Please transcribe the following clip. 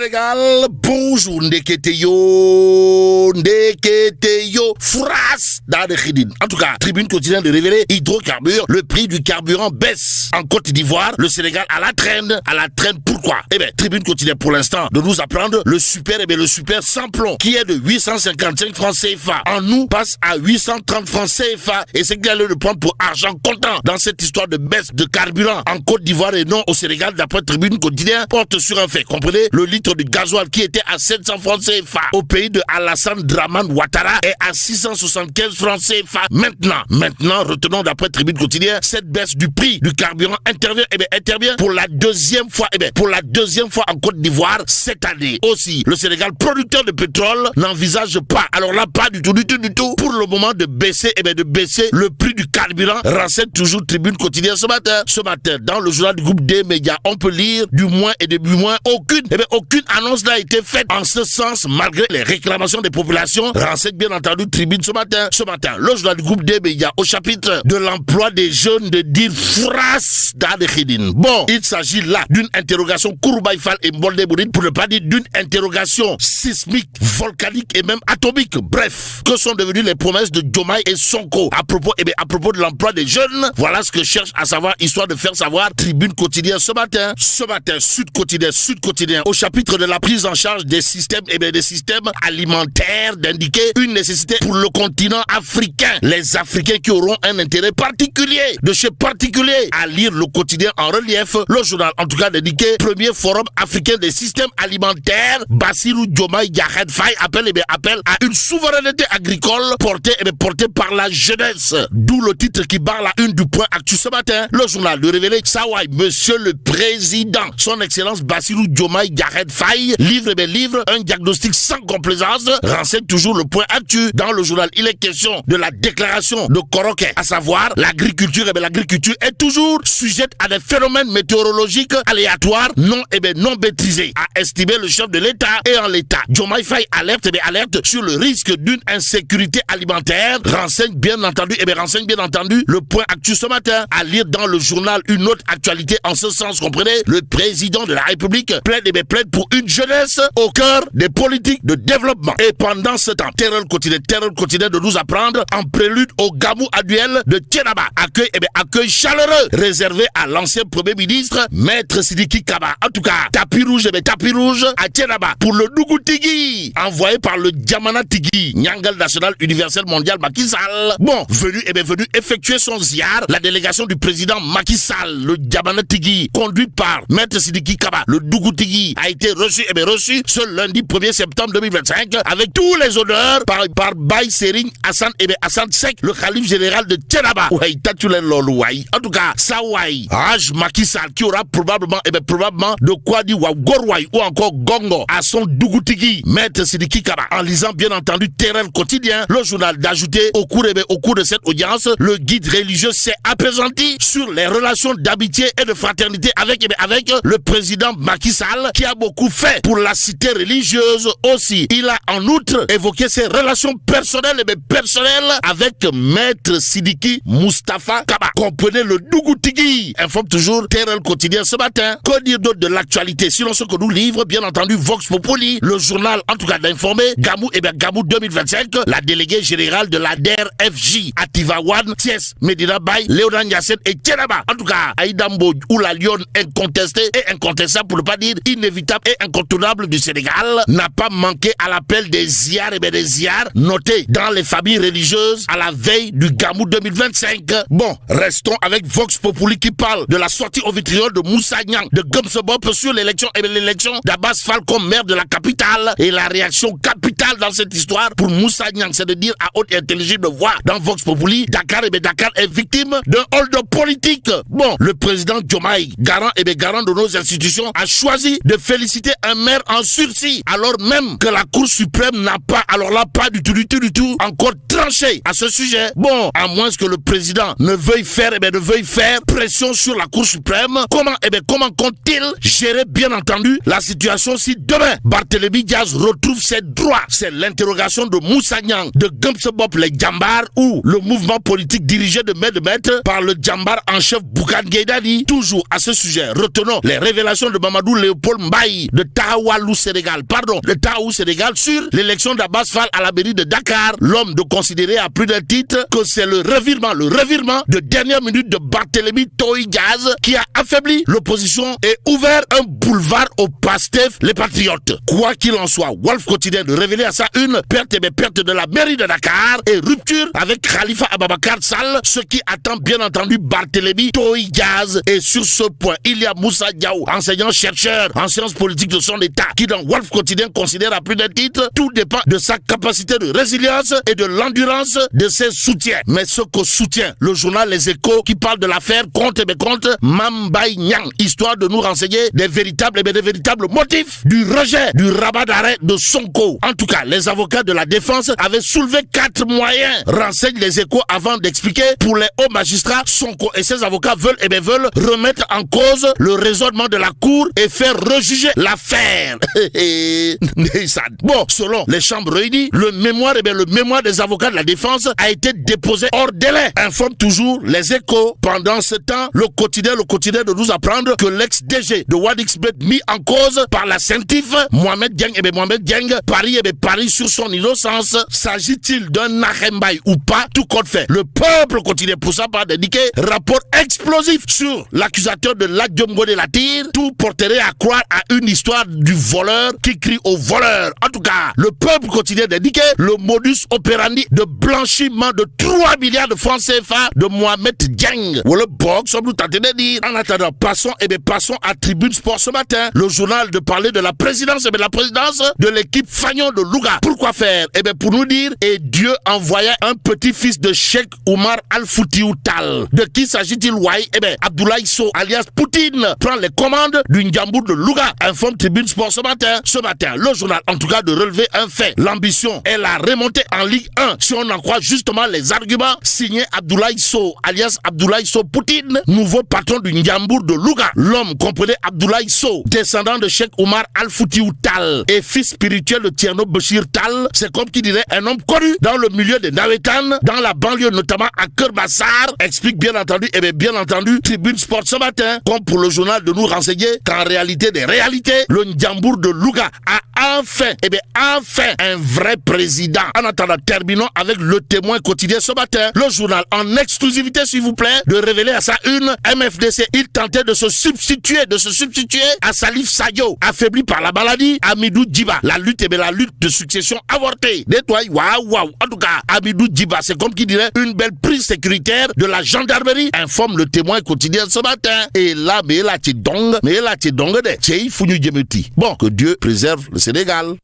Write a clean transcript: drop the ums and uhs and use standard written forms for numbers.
Sénégal, bonjour, Ndeketeyo, Fras, Khidine. En tout cas, Tribune quotidienne de révéler hydrocarbures, le prix du carburant baisse. En Côte d'Ivoire, le Sénégal à la traîne pourquoi? Eh bien, Tribune quotidienne pour l'instant de nous apprendre le super sans plomb qui est de 855 francs CFA. En nous passe à 830 francs CFA et c'est qu'il allait le prendre pour argent comptant dans cette histoire de baisse de carburant en Côte d'Ivoire et non au Sénégal d'après Tribune quotidienne porte sur un fait. Comprenez? Le litre de gasoil qui était à 700 francs CFA au pays de Alassane Dramane Ouattara est à 675 francs CFA. Maintenant, retenons d'après Tribune quotidienne, cette baisse du prix du carburant intervient pour la deuxième fois en Côte d'Ivoire cette année. Aussi, le Sénégal, producteur de pétrole, n'envisage pas, alors là, pas du tout, pour le moment de baisser le prix du carburant. Renseigne toujours Tribune quotidienne ce matin, dans le journal du groupe des médias, on peut lire du moins et début moins aucune annonce n'a été faite en ce sens malgré les réclamations des populations. Renseigne bien entendu Tribune ce matin, le journal du groupe des médias au chapitre de l'emploi des jeunes de dire Fras Khidine. Bon, il s'agit là d'une interrogation Kouroubaïfal et Mbolde Bourine, pour ne pas dire d'une interrogation sismique, volcanique et même atomique. Bref, que sont devenues les promesses de Diomaye et Sonko à propos de l'emploi des jeunes? Voilà ce que cherche à savoir, histoire de faire savoir Tribune quotidienne ce matin, Sud quotidien au chapitre de la prise en charge des systèmes alimentaires, d'indiquer une nécessité pour le continent africain. Les Africains qui auront un intérêt particulier, de chez particulier, à lire le quotidien en relief, le journal en tout cas d'indiquer premier forum africain des systèmes alimentaires. Bassirou Diomaye Diakhar Faye appelle à une souveraineté agricole portée par la jeunesse. D'où le titre qui barre la une du Point Actu ce matin. Le journal de révéler Sawai, Monsieur le Président, son Excellence Bassirou Diomaye Diakhar Faye livre un diagnostic sans complaisance. Renseigne toujours le Point Actu. Dans le journal, il est question de la déclaration de Koroké, à savoir l'agriculture. L'agriculture est toujours sujette à des phénomènes météorologiques aléatoires non maîtrisés, a estimé le chef de l'État. Et en l'État, Diomaye Faye alerte sur le risque d'une insécurité alimentaire. Renseigne bien entendu le Point Actu ce matin, à lire dans le journal une autre actualité en ce sens. Comprenez, le président de la République plaide pour une jeunesse au cœur des politiques de développement. Et pendant ce temps, Terreur quotidien de nous apprendre en prélude au Gamou annuel de Thiénaba, accueil chaleureux réservé à l'ancien premier ministre Maître Sidiki Kaba. En tout cas, tapis rouge à Thiénaba pour le Dougou Tigui, envoyé par le Diamana Tigui, Nyangal National Universel Mondial Macky Sall. Bon, venu effectuer son ziar, la délégation du président Macky Sall, le Diamana Tigui, conduite par Maître Sidiki Kaba, le Dougou Tigui, a été reçu ce lundi 1er septembre 2025 avec tous les honneurs par Baye Serigne Hassan Sek, le calife général de Thiénaba. En tout cas, Sawai, Raj Macky Sall, qui aura probablement de quoi dire Gorwai ou encore Gongo à son Dougoutigui, Maître Sidiki Kaba. En lisant bien entendu Terrain quotidien, le journal d'ajouter au cours de cette audience, le guide religieux s'est apaisanti sur les relations d'amitié et de fraternité avec le président Macky Sall, qui a beaucoup fait pour la cité religieuse aussi. Il a en outre évoqué ses relations personnelles avec Maître Sidiki Moustapha Kaba. Comprenez le Dougoutigui. Informe toujours Terrel quotidien ce matin. Que dire d'autre de l'actualité, sinon ce que nous livre, bien entendu, Vox Populi, le journal, en tout cas d'informer, Gamou 2025, la déléguée générale de la DER/FJ, Ativa Wan, Thiès, Medina Bay, Léodan Yassine et Thiénaba. En tout cas, Aïdambo ou la Lyon incontestée et incontestable, pour ne pas dire inévitable et incontournable du Sénégal, n'a pas manqué à l'appel des ziars notés dans les familles religieuses à la veille du Gamou 2025. Bon, restons avec Vox Populi qui parle de la sortie au vitriol de Moussa Niang de Gumsebop sur l'élection d'Abbas Fall comme maire de la capitale, et la réaction capitale dans cette histoire pour Moussa Niang, c'est de dire à haute et intelligible voix dans Vox Populi, Dakar est victime d'un hold-up politique. Bon, le président Diomaye, garant de nos institutions, a choisi de féliciter un maire en sursis, alors même que la Cour suprême n'a pas, pas du tout, encore tranché à ce sujet. Bon, à moins que le président ne veuille faire pression sur la Cour suprême. Comment compte-t-il gérer, bien entendu, la situation si demain Barthélémy Diaz retrouve ses droits c'est l'interrogation de Moussa Niang, de Gumsebop les Djambar ou le mouvement politique dirigé de maître par le Djambar en chef Bougane Gueye Dany. Toujours à ce sujet, retenons les révélations de Mamadou Léopold Mbaye de Tahaoualou Sénégal, sur l'élection d'Abbas Fall à la mairie de Dakar. L'homme de considérer à plus d'un titre que c'est le revirement de dernière minute de Barthélémy Toye Dias qui a affaibli l'opposition et ouvert un boulevard au Pastef, les patriotes. Quoi qu'il en soit, Walf Quotidien de révéler à sa une perte de la mairie de Dakar et rupture avec Khalifa Ababakar Sall, ce qui attend bien entendu Barthélémy Toye Dias. Et sur ce point, il y a Moussa Diaw, enseignant-chercheur en sciences politiques de son état, qui dans Walf Quotidien considère à plus d'un titre, tout dépend de sa capacité de résilience et de l'endurance de ses soutiens. Mais ce que soutient le journal Les Échos, qui parle de l'affaire contre Mame Mbaye Niang, histoire de nous renseigner des véritables motifs du rejet du rabat d'arrêt de Sonko. En tout cas, les avocats de la défense avaient soulevé 4 moyens, renseignent Les Échos avant d'expliquer. Pour les hauts magistrats, Sonko et ses avocats veulent remettre en cause le raisonnement de la cour et faire rejuger l'affaire. Bon, selon les chambres réunies, le mémoire des avocats de la défense a été déposé hors délai. Informe toujours Les Échos. Pendant ce temps, le quotidien de nous apprendre que l'ex-DG de Wadixbet mis en cause par la CENTIF, Mohamed Dieng, parie sur son innocence. S'agit-il d'un Nahembaï ou pas? Tout compte fait. Le peuple continue pour ça par d'indiquer rapport explosif sur l'accusateur de Ladjomgo de la Tire. Tout porterait à croire à une histoire du voleur qui crie au voleur. En tout cas, le peuple continue d'indiquer le modus operandi de blanchiment de 3 milliards de francs CFA de Mohamed Dieng. Ou le box, comme nous tentons de dire. En attendant, passons à Tribune Sport ce matin. Le journal de parler de la présidence de l'équipe Fagnon de Louga. Pourquoi faire? Pour nous dire, et Dieu envoya un petit-fils de Cheikh Oumar Al-Foutiou Tal. De qui s'agit-il, Wai? Abdoulaye Sow, alias Poutine, prend les commandes du Ndiambour de Louga. Informe Tribune Sport ce matin. Le journal, en tout cas, de relever un fait. L'ambition est la remontée en Ligue 1. Si on en croit justement les arguments signés Abdoulaye Sow, alias Abdoulaye Sow Poutine, nouveau patron du Ndiambour de Louga. L'homme comprenait Abdoulaye Sow, descendant de Cheikh Oumar Al-Foutiou Tal et fils spirituel de Tierno Bachir Tal. C'est comme qui dirait un homme connu dans le milieu des Nawetan, dans la banlieue, notamment à Kerbassar. Explique bien entendu Tribune Sport ce matin, comme pour le journal de nous renseigner qu'en réalité des réalités, le Ndiambour de Louga a enfin un vrai président. En attendant, terminons avec Le Témoin quotidien ce matin. Le journal en exclusivité, s'il vous plaît, de révéler à sa une MFDC. Il tentait de se substituer à Salif Sadio, affaibli par la maladie. Amidou Djiba, la lutte de succession avortée. Waouh. En tout cas, Amidou Djiba, c'est comme qui dirait une belle prise sécuritaire de la gendarmerie, informe Le Témoin quotidien ce matin. Et là, mais là, tu dongue de Tchei Fougnou Djemeti. Bon, que Dieu préserve le Sénégal.